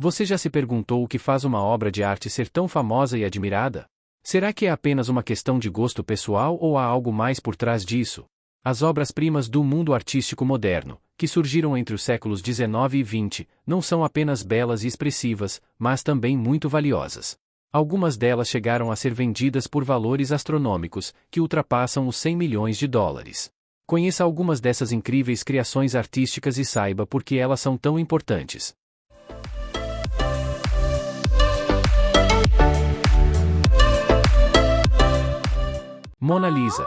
Você já se perguntou o que faz uma obra de arte ser tão famosa e admirada? Será que é apenas uma questão de gosto pessoal ou há algo mais por trás disso? As obras-primas do mundo artístico moderno, que surgiram entre os séculos XIX e XX, não são apenas belas e expressivas, mas também muito valiosas. Algumas delas chegaram a ser vendidas por valores astronômicos, que ultrapassam os 100 milhões de dólares. Conheça algumas dessas incríveis criações artísticas e saiba por que elas são tão importantes. Mona Lisa.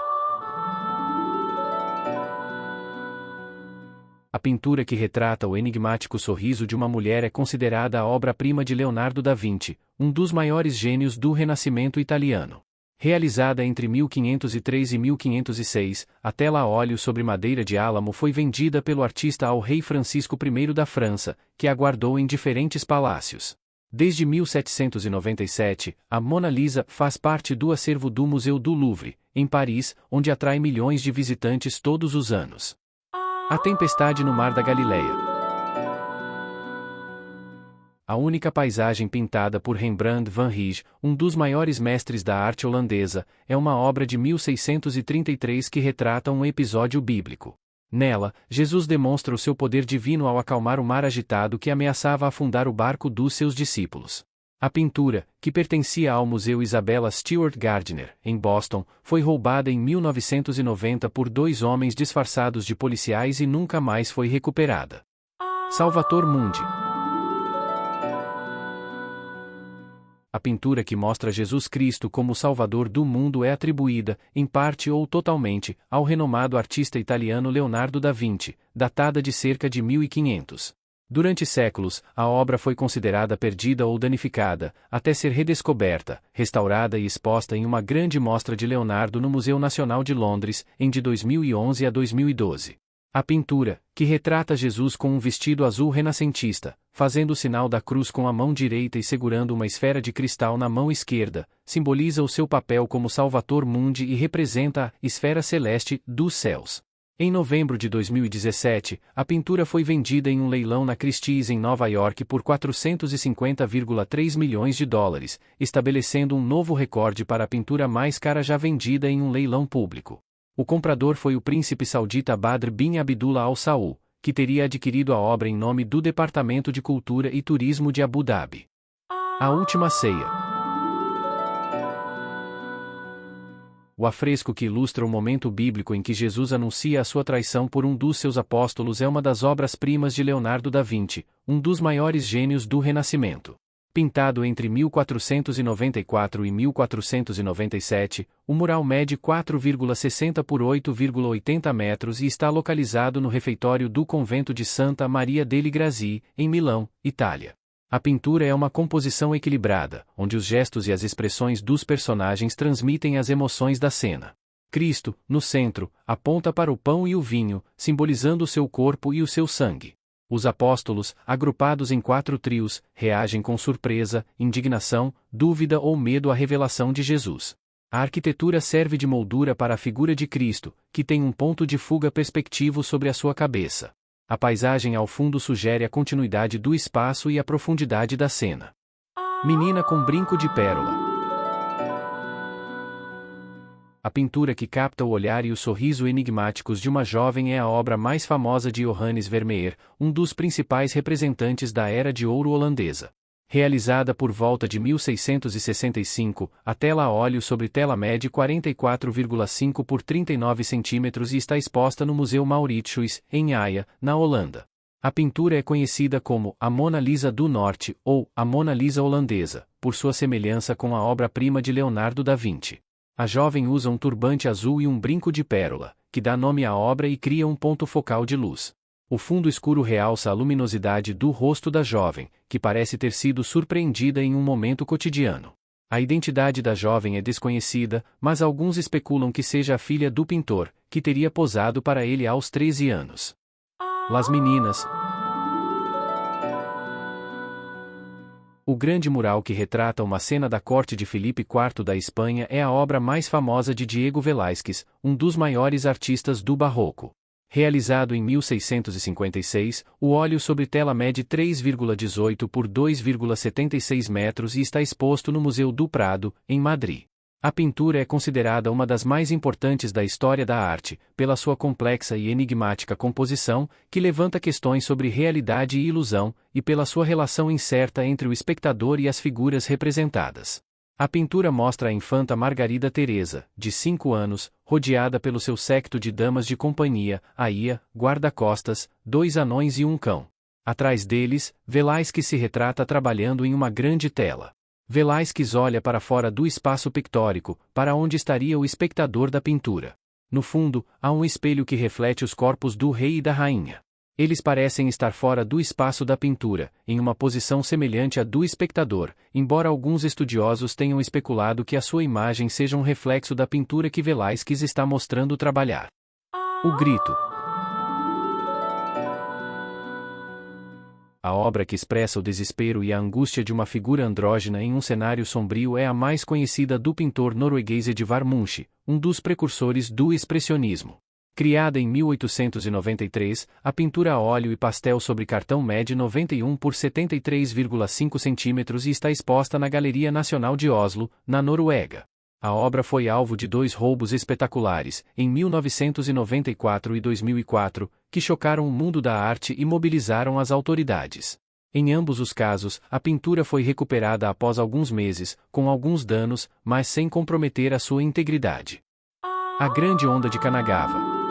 A pintura que retrata o enigmático sorriso de uma mulher é considerada a obra-prima de Leonardo da Vinci, um dos maiores gênios do Renascimento italiano. Realizada entre 1503 e 1506, a tela a óleo sobre madeira de álamo foi vendida pelo artista ao rei Francisco I da França, que a guardou em diferentes palácios. Desde 1797, a Mona Lisa faz parte do acervo do Museu do Louvre, em Paris, onde atrai milhões de visitantes todos os anos. A Tempestade no Mar da Galileia. A única paisagem pintada por Rembrandt van Rijn, um dos maiores mestres da arte holandesa, é uma obra de 1633 que retrata um episódio bíblico. Nela, Jesus demonstra o seu poder divino ao acalmar o mar agitado que ameaçava afundar o barco dos seus discípulos. A pintura, que pertencia ao Museu Isabella Stewart Gardner, em Boston, foi roubada em 1990 por dois homens disfarçados de policiais e nunca mais foi recuperada. Salvator Mundi. A pintura que mostra Jesus Cristo como o Salvador do mundo é atribuída, em parte ou totalmente, ao renomado artista italiano Leonardo da Vinci, datada de cerca de 1500. Durante séculos, a obra foi considerada perdida ou danificada, até ser redescoberta, restaurada e exposta em uma grande mostra de Leonardo no Museu Nacional de Londres, em de 2011 a 2012. A pintura, que retrata Jesus com um vestido azul renascentista, fazendo o sinal da cruz com a mão direita e segurando uma esfera de cristal na mão esquerda, simboliza o seu papel como Salvator Mundi e representa a esfera celeste dos céus. Em novembro de 2017, a pintura foi vendida em um leilão na Christie's em Nova York por 450,3 milhões de dólares, estabelecendo um novo recorde para a pintura mais cara já vendida em um leilão público. O comprador foi o príncipe saudita Badr bin Abdullah Al Saud, que teria adquirido a obra em nome do Departamento de Cultura e Turismo de Abu Dhabi. A Última Ceia. O afresco que ilustra o momento bíblico em que Jesus anuncia a sua traição por um dos seus apóstolos é uma das obras-primas de Leonardo da Vinci, um dos maiores gênios do Renascimento. Pintado entre 1494 e 1497, o mural mede 4,60 por 8,80 metros e está localizado no refeitório do convento de Santa Maria delle Grazie, em Milão, Itália. A pintura é uma composição equilibrada, onde os gestos e as expressões dos personagens transmitem as emoções da cena. Cristo, no centro, aponta para o pão e o vinho, simbolizando o seu corpo e o seu sangue. Os apóstolos, agrupados em 4 trios, reagem com surpresa, indignação, dúvida ou medo à revelação de Jesus. A arquitetura serve de moldura para a figura de Cristo, que tem um ponto de fuga perspectivo sobre a sua cabeça. A paisagem ao fundo sugere a continuidade do espaço e a profundidade da cena. Menina com brinco de pérola. A pintura que capta o olhar e o sorriso enigmáticos de uma jovem é a obra mais famosa de Johannes Vermeer, um dos principais representantes da Era de Ouro holandesa. Realizada por volta de 1665, a tela a óleo sobre tela mede 44,5 por 39 centímetros e está exposta no Museu Mauritshuis, em Haia, na Holanda. A pintura é conhecida como a Mona Lisa do Norte, ou a Mona Lisa holandesa, por sua semelhança com a obra-prima de Leonardo da Vinci. A jovem usa um turbante azul e um brinco de pérola, que dá nome à obra e cria um ponto focal de luz. O fundo escuro realça a luminosidade do rosto da jovem, que parece ter sido surpreendida em um momento cotidiano. A identidade da jovem é desconhecida, mas alguns especulam que seja a filha do pintor, que teria posado para ele aos 13 anos. Las Meninas. O grande mural que retrata uma cena da corte de Filipe IV da Espanha é a obra mais famosa de Diego Velázquez, um dos maiores artistas do Barroco. Realizado em 1656, o óleo sobre tela mede 3,18 por 2,76 metros e está exposto no Museu do Prado, em Madrid. A pintura é considerada uma das mais importantes da história da arte, pela sua complexa e enigmática composição, que levanta questões sobre realidade e ilusão, e pela sua relação incerta entre o espectador e as figuras representadas. A pintura mostra a infanta Margarida Teresa, de 5 anos, rodeada pelo seu séquito de damas de companhia, Aia, guarda-costas, 2 anões e um cão. Atrás deles, Velázquez se retrata trabalhando em uma grande tela. Velázquez olha para fora do espaço pictórico, para onde estaria o espectador da pintura. No fundo, há um espelho que reflete os corpos do rei e da rainha. Eles parecem estar fora do espaço da pintura, em uma posição semelhante à do espectador, embora alguns estudiosos tenham especulado que a sua imagem seja um reflexo da pintura que Velázquez está mostrando trabalhar. O Grito. A obra que expressa o desespero e a angústia de uma figura andrógina em um cenário sombrio é a mais conhecida do pintor norueguês Edvard Munch, um dos precursores do expressionismo. Criada em 1893, a pintura a óleo e pastel sobre cartão mede 91 por 73,5 cm e está exposta na Galeria Nacional de Oslo, na Noruega. A obra foi alvo de 2 roubos espetaculares, em 1994 e 2004, que chocaram o mundo da arte e mobilizaram as autoridades. Em ambos os casos, a pintura foi recuperada após alguns meses, com alguns danos, mas sem comprometer a sua integridade. A Grande Onda de Kanagawa.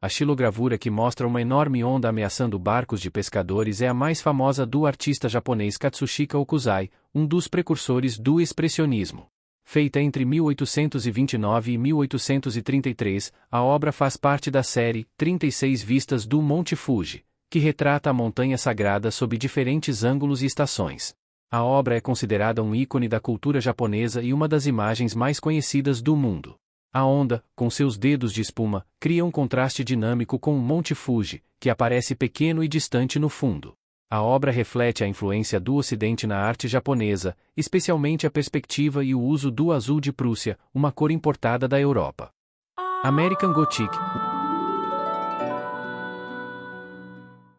A xilogravura que mostra uma enorme onda ameaçando barcos de pescadores é a mais famosa do artista japonês Katsushika Okuzai, um dos precursores do expressionismo. Feita entre 1829 e 1833, a obra faz parte da série 36 Vistas do Monte Fuji, que retrata a montanha sagrada sob diferentes ângulos e estações. A obra é considerada um ícone da cultura japonesa e uma das imagens mais conhecidas do mundo. A onda, com seus dedos de espuma, cria um contraste dinâmico com o Monte Fuji, que aparece pequeno e distante no fundo. A obra reflete a influência do Ocidente na arte japonesa, especialmente a perspectiva e o uso do azul de Prússia, uma cor importada da Europa. American Gothic.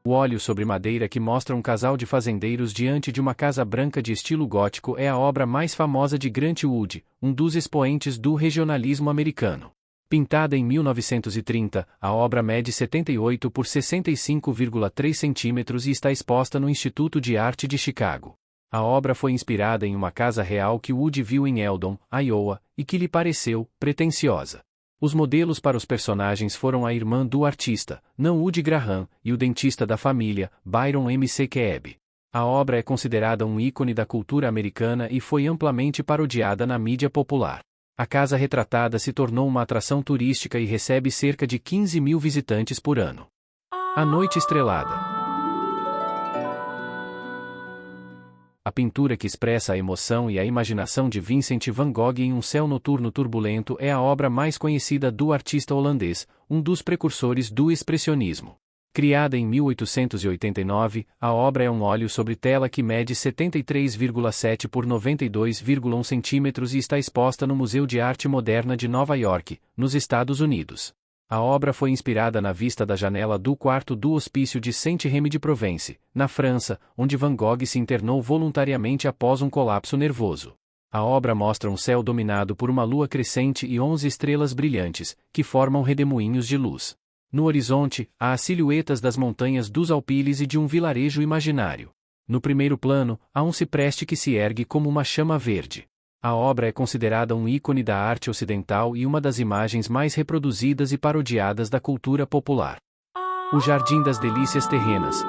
O óleo sobre madeira que mostra um casal de fazendeiros diante de uma casa branca de estilo gótico é a obra mais famosa de Grant Wood, um dos expoentes do regionalismo americano. Pintada em 1930, a obra mede 78 por 65,3 centímetros e está exposta no Instituto de Arte de Chicago. A obra foi inspirada em uma casa real que Wood viu em Eldon, Iowa, e que lhe pareceu pretensiosa. Os modelos para os personagens foram a irmã do artista, não Woody Graham, e o dentista da família, Byron McCabe. A obra é considerada um ícone da cultura americana e foi amplamente parodiada na mídia popular. A casa retratada se tornou uma atração turística e recebe cerca de 15 mil visitantes por ano. A Noite Estrelada. A pintura que expressa a emoção e a imaginação de Vincent van Gogh em um céu noturno turbulento é a obra mais conhecida do artista holandês, um dos precursores do expressionismo. Criada em 1889, a obra é um óleo sobre tela que mede 73,7 por 92,1 centímetros e está exposta no Museu de Arte Moderna de Nova York, nos Estados Unidos. A obra foi inspirada na vista da janela do quarto do Hospício de Saint-Rémy-de-Provence, na França, onde Van Gogh se internou voluntariamente após um colapso nervoso. A obra mostra um céu dominado por uma lua crescente e 11 estrelas brilhantes, que formam redemoinhos de luz. No horizonte, há as silhuetas das montanhas dos Alpilles e de um vilarejo imaginário. No primeiro plano, há um cipreste que se ergue como uma chama verde. A obra é considerada um ícone da arte ocidental e uma das imagens mais reproduzidas e parodiadas da cultura popular. O Jardim das Delícias Terrenas.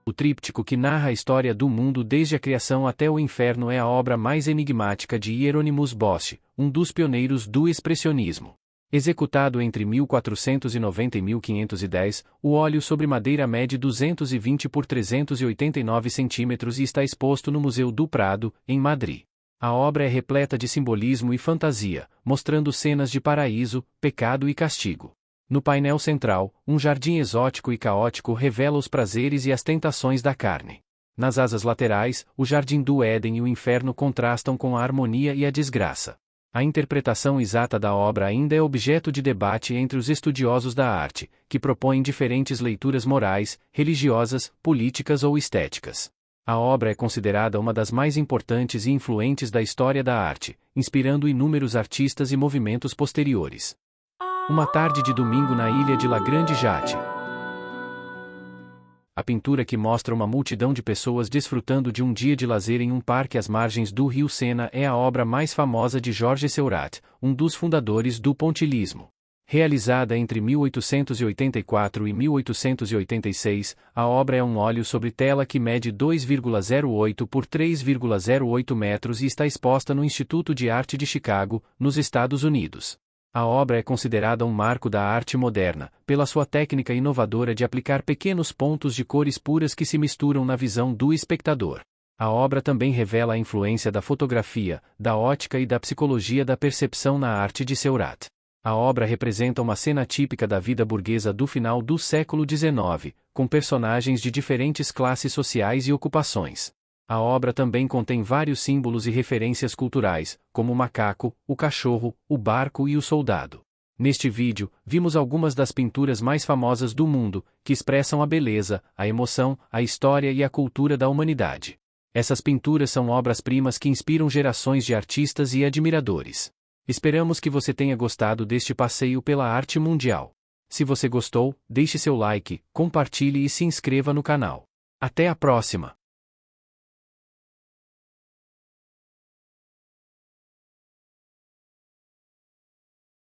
O tríptico que narra a história do mundo desde a criação até o inferno é a obra mais enigmática de Hieronymus Bosch, um dos pioneiros do expressionismo. Executado entre 1490 e 1510, o óleo sobre madeira mede 220 por 389 centímetros e está exposto no Museu do Prado, em Madrid. A obra é repleta de simbolismo e fantasia, mostrando cenas de paraíso, pecado e castigo. No painel central, um jardim exótico e caótico revela os prazeres e as tentações da carne. Nas asas laterais, o jardim do Éden e o inferno contrastam com a harmonia e a desgraça. A interpretação exata da obra ainda é objeto de debate entre os estudiosos da arte, que propõem diferentes leituras morais, religiosas, políticas ou estéticas. A obra é considerada uma das mais importantes e influentes da história da arte, inspirando inúmeros artistas e movimentos posteriores. Uma tarde de domingo na ilha de La Grande Jatte. A pintura que mostra uma multidão de pessoas desfrutando de um dia de lazer em um parque às margens do rio Sena é a obra mais famosa de Georges Seurat, um dos fundadores do pontilhismo. Realizada entre 1884 e 1886, a obra é um óleo sobre tela que mede 2,08 por 3,08 metros e está exposta no Instituto de Arte de Chicago, nos Estados Unidos. A obra é considerada um marco da arte moderna, pela sua técnica inovadora de aplicar pequenos pontos de cores puras que se misturam na visão do espectador. A obra também revela a influência da fotografia, da ótica e da psicologia da percepção na arte de Seurat. A obra representa uma cena típica da vida burguesa do final do século XIX, com personagens de diferentes classes sociais e ocupações. A obra também contém vários símbolos e referências culturais, como o macaco, o cachorro, o barco e o soldado. Neste vídeo, vimos algumas das pinturas mais famosas do mundo, que expressam a beleza, a emoção, a história e a cultura da humanidade. Essas pinturas são obras-primas que inspiram gerações de artistas e admiradores. Esperamos que você tenha gostado deste passeio pela arte mundial. Se você gostou, deixe seu like, compartilhe e se inscreva no canal. Até a próxima!